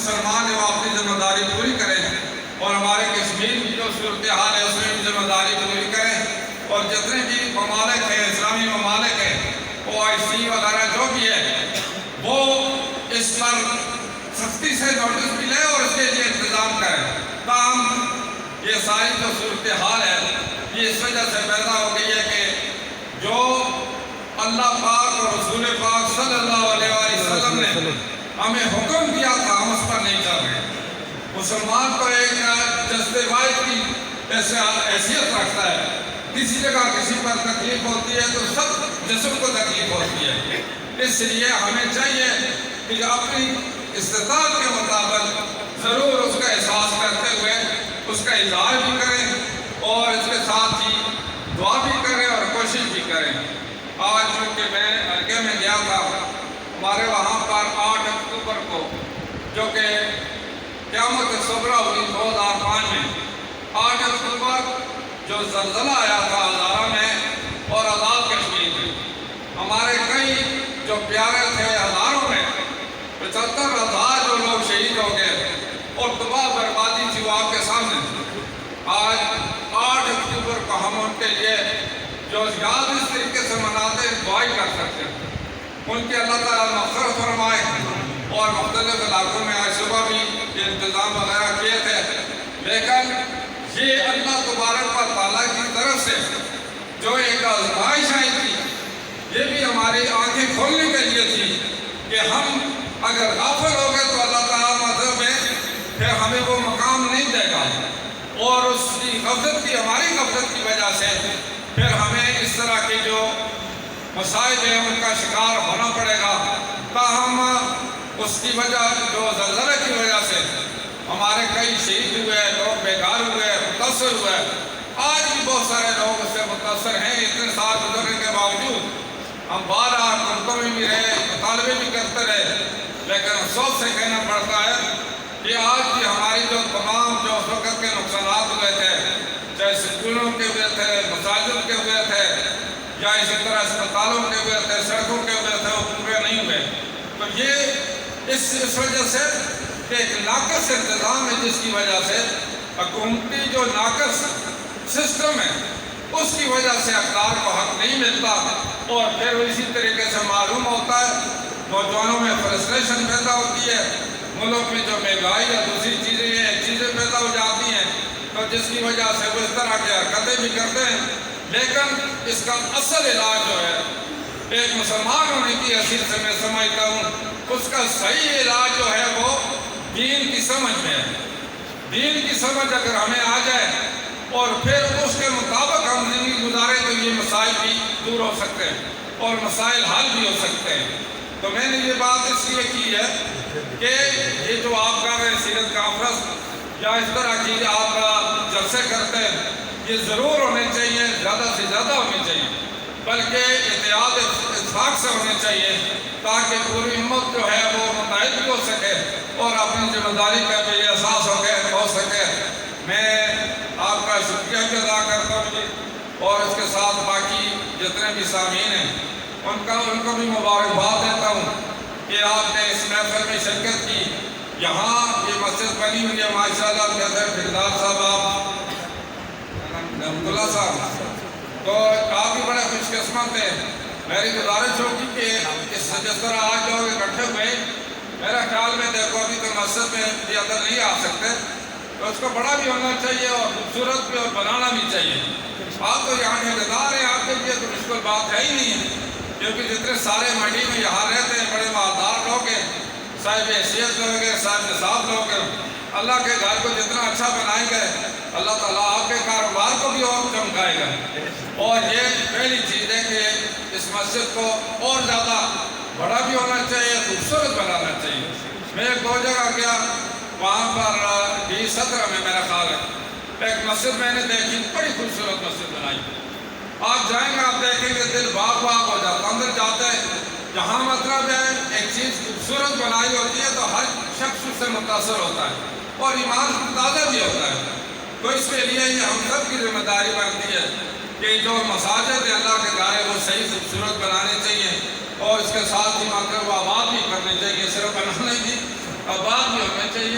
مسلمان ہیں وہ اپنی ذمہ داری پوری کریں اور ہمارے کشمیر کی جو صورتحال ہے اس میں بھی ذمہ داری پوری کریں اور جتنے بھی ممالک ہیں اسلامی ممالک ہیں OIC وغیرہ جو بھی ہے وہ اس پر سختی سے نوٹس بھی لیں اور اس کے لیے انتظام کریں تاہم یہ ساری جو صورتحال ہے یہ اس وجہ سے پیدا ہو گئی ہے کہ جو اللہ پاک اور رسول پاک صلی اللہ علیہ وسلم نے ہمیں حکم دیا تھا ہم اس پر نہیں چل رہے مسلمان تو ایک جذبات کی حیثیت رکھتا ہے کسی جگہ کسی پر تکلیف ہوتی ہے تو سب جسم کو تکلیف ہوتی ہے اس لیے ہمیں چاہیے کہ اپنی استطاعت کے مطابق ضرور اس کا احساس کرتے ہوئے اس کا اظہار بھی کریں اور اس کے ساتھ ہی دعا بھی کریں اور کوشش بھی کریں آج چونکہ میں حلقے میں گیا تھا ہمارے وہاں پر 8 اکتوبر کو جو کہ قیامت صغریٰ ہوئی 2005 میں 8 اکتوبر جو زلزلہ آیا تھا ہزارہ میں اور آزاد کشمیر میں ہمارے کئی جو پیارے تھے ہزاروں میں 75,000 جو لوگ شہید ہو گئے اور تباہ بربادی تھی وہ آپ کے سامنے آج 8 اکتوبر کو ہم ان کے لیے جو یاد اس طریقے سے مناتے ہیں دعائی کر سکتے ہیں ان کی اللہ تعالیٰ مغفرت فرمائے اور مختلف علاقوں میں آج صبح بھی یہ انتظام وغیرہ کیے تھے لیکن یہ اللہ تبارک و تعالیٰ کی طرف سے جو ایک آزمائش آئی تھی یہ بھی ہماری آنکھیں کھولنے کے لیے تھی کہ ہم اگر غافل ہو گئے تو اللہ تعالیٰ مذہب میں پھر ہمیں وہ مقام نہیں دے گا اور اس کی غفلت کی ہماری غفلت کی وجہ سے پھر ہمیں اس طرح کے جو مسائل ہیں ان کا شکار ہونا پڑے گا تاہم اس کی وجہ جو زلزلے کی وجہ سے ہمارے کئی شہید ہوئے لوگ بیکار ہوئے متاثر ہوئے آج بھی بہت سارے لوگ اس سے متاثر ہیں اتنے سال گزرنے کے باوجود ہم بار ملکوں میں بھی رہے مطالبے بھی کرتے رہے لیکن افسوس سے کہنا پڑتا ہے کہ آج بھی ہماری جو تمام جو اس وقت کے نقصانات ہوئے تھے چاہے سکولوں کے ہوئے تھے مساجد کے ہوئے تھے یا اسی طرح اسپتالوں کے ہوئے تھے سڑکوں کے ہوئے تھے وہ پورے نہیں ہوئے تو یہ اس وجہ سے ایک ناقص انتظام ہے جس کی وجہ سے حکومتی جو ناقص سسٹم ہے اس کی وجہ سے اقدار کو حق نہیں ملتا اور پھر اسی طریقے سے معلوم ہوتا ہے نوجوانوں میں فرسٹریشن پیدا ہوتی ہے ملک میں جو مہنگائی یا دوسری چیزیں پیدا ہو جاتی ہیں تو جس کی وجہ سے وہ اس طرح کی حرکتیں بھی کرتے ہیں لیکن اس کا اصل علاج جو ہے ایک مسلمان ہونے کی حیثیت سے میں سمجھتا ہوں اس کا صحیح علاج جو ہے وہ دین کی سمجھ میں ہے دین کی سمجھ اگر ہمیں آ جائے اور پھر اس کے مطابق ہم زندگی گزارے تو یہ مسائل بھی دور ہو سکتے ہیں اور مسائل حل بھی ہو سکتے ہیں تو میں نے یہ بات اس لیے کی ہے کہ یہ جو آپ کر رہے ہیں سیرت کانفرنس یا اس طرح کی آپ جلسے کرتے ہیں یہ ضرور ہونے چاہیے زیادہ سے زیادہ ہونے چاہیے بلکہ اتحاد اتفاق سے ہونے چاہیے تاکہ پوری امت جو ہے وہ متحد بھی ہو سکے اور اپنی ذمہ داری کا بھی احساس ہو سکے میں آپ کا شکریہ بھی ادا کرتا ہوں جی اور اس کے ساتھ باقی جتنے بھی سامعین ہیں ان کو بھی مبارکباد دیتا ہوں کہ آپ نے اس محفل میں شرکت کی یہاں یہ مسجد بنی ہوئی ہے ماشاءاللہ فردار صاحب آپ رحمت اللہ صاحب تو آپ بھی بڑے خوش قسمت ہیں میری گزارش ہوگی کہ جس طرح آج لوگ اکٹھے ہوئے میرا خیال میں دیکھو ابھی تو مسجد میں بھی اندر نہیں آ سکتے تو اس کو بڑا بھی ہونا چاہیے اور خوبصورت بھی اور بنانا بھی چاہیے آپ تو یہاں کے انتظار ہیں آپ کے لیے تو مشکل بات ہے ہی نہیں ہے کیونکہ جتنے سارے منڈی میں یہاں رہتے ہیں بڑے مالدار لوگ ہیں صاحب حیثیت لوگ ہیں صاحب نصاب لوگ ہیں اللہ کے گھر کو جتنا اچھا بنائیں گے اللہ تعالیٰ آپ کے کاروبار کو بھی اور چمکائے گا اور یہ پہلی چیز ہے کہ اس مسجد کو اور زیادہ بڑا بھی ہونا چاہیے خوبصورت بنانا چاہیے میں ایک دو جگہ گیا وہاں پر D17 میں میرا خیال ہے ایک مسجد میں نے دیکھی بڑی خوبصورت مسجد بنائی آپ جائیں گے آپ دیکھیں گے دل باغ باغ ہو جاتا اندر جاتے ہیں جہاں مطلب ہے ایک چیز خوبصورت بنائی ہوتی ہے تو ہر شخص اس سے متاثر ہوتا ہے اور ایمان تازہ بھی ہوتا ہے تو اس کے لیے یہ ہم سب کی ذمہ داری بنتی ہے کہ جو مساجد ہیں اللہ کے گھر وہ صحیح خوبصورت بنانے چاہیے اور اس کے ساتھ ہی مطلب آباد بھی کرنے چاہیے صرف بنانے کی آباد بھی ہونے چاہیے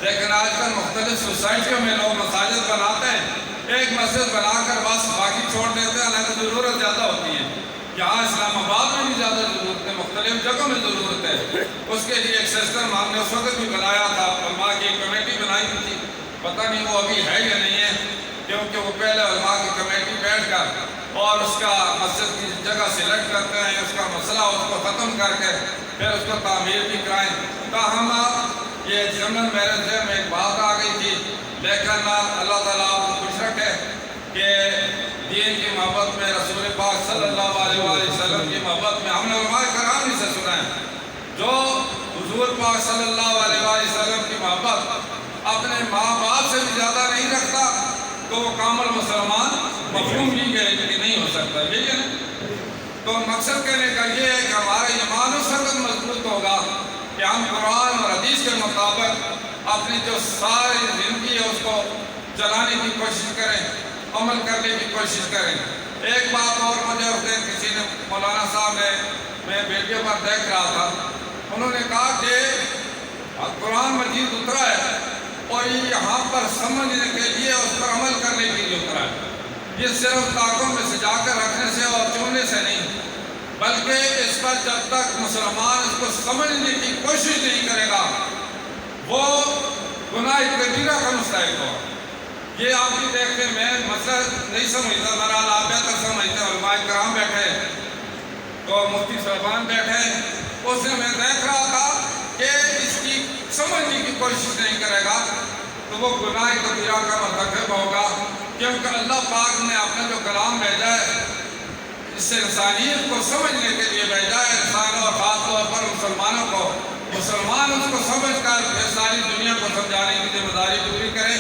لیکن آج کل مختلف سوسائٹیوں میں لوگ مساجد بناتے ہیں، ایک مسجد بنا کر بس باقی چھوڑ دیتے ہیں، حالانکہ ضرورت زیادہ ہوتی ہے۔ یہاں اسلام آباد میں بھی زیادہ ضرورت ہے، مختلف جگہوں میں ضرورت ہے۔ اس کے لیے ایک سسٹم ہم نے اس وقت بھی بنایا تھا، علماء کی کمیٹی بنائی تھی، پتہ نہیں وہ ابھی ہے یا نہیں ہے، کیونکہ وہ پہلے علماء کی کمیٹی بیٹھ کر اور اس کا مسجد کی جگہ سلیکٹ کرتے ہیں، اس کا مسئلہ اس کو ختم کر کے پھر اس کو تعمیر بھی کرائیں۔ تاہم یہ جنرل میرج ڈے میں ایک بات آ گئی تھی، لیکن اللہ تعالیٰ آپ کو خوش رکھے کہ دین کی محبت میں، رسول پاک صلی اللہ علیہ وسلم کی محبت میں، ہم نے علماء کرام ہی سے سنا ہے، جو حضور پاک صلی اللہ علیہ وسلم کی محبت اپنے ماں باپ سے بھی زیادہ نہیں رکھتا تو وہ کامل مسلمان مفہوم ہی کہ نہیں ہو سکتا، ٹھیک ہے نا؟ تو مقصد کہنے کا یہ ہے کہ ہمارا ایمان اس وقت مضبوط ہوگا کہ ہم قرآن اور حدیث کے مطابق اپنی جو ساری زندگی ہے اس کو چلانے کی کوشش کریں، عمل کرنے کی کوشش کریں۔ ایک بات اور مجھے اس دن کسی نے، مولانا صاحب نے، میں ویڈیو پر دیکھ رہا تھا، انہوں نے کہا کہ قرآن مجید اترا ہے اور یہ یہاں پر سمجھنے کے لیے، اس پر عمل کرنے کے لیے اترا ہے۔ یہ صرف تاکوں میں سجا کر رکھنے سے اور چننے سے نہیں، بلکہ اس پر جب تک مسلمان اس کو سمجھنے کی کوشش نہیں کرے گا وہ گناہ کبیرہ کا مستحق ہو۔ یہ آپ بھی دیکھتے ہیں، میں مسئلہ نہیں سمجھتا، بہرحال آپ بہتر سمجھتے ہیں، علماء کرام بیٹھے تو مفتی صاحبان بیٹھے، اس میں دیکھ رہا تھا کہ اس کی سمجھنے کی کوشش نہیں کرے گا تو وہ گناہ کبیرہ کا مرتکب ہوگا، کیونکہ اللہ پاک نے اپنا جو کلام بھیجا ہے اس سے انسانیت کو سمجھنے کے لیے بھیجا ہے، انسانوں اور خاص طور پر مسلمانوں کو، مسلمان اس کو سمجھ کر پھر ساری دنیا کو سمجھانے کی ذمہ داری پوری کریں۔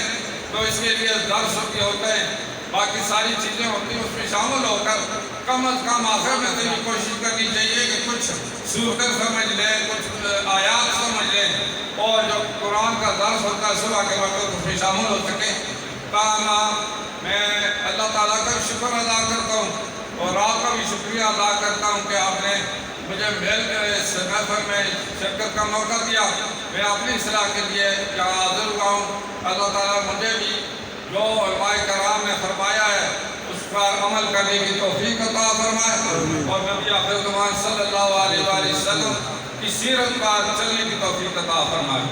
تو اس کے لیے درس ہوتے ہیں، باقی ساری چیزیں ہوتی ہیں، اس میں شامل ہو کر کم از کم آخر میں سے بھی کوشش کرنی چاہیے کہ کچھ صورتیں سمجھ لیں، کچھ آیات سمجھ لیں، اور جو قرآن کا درس ہوتا ہے صبح کے وقت اس میں شامل ہو سکیں۔ تاہم میں اللہ تعالیٰ کا شکر ادا کرتا ہوں اور آپ کا بھی شکریہ ادا کرتا ہوں کہ آپ نے مجھے اس محفل میں شرکت کا موقع دیا۔ میں اپنی اصلاح کے لیے یہاں حاضر ہوا ہوں۔ اللہ تعالیٰ مجھے بھی جو علماء کرام نے فرمایا ہے اس پر عمل کرنے کی توفیق عطا فرمائے، اور نبی آخر زمان صلی اللہ علیہ وسلم کی سیرت پر چلنے کی توفیق عطا فرمائے۔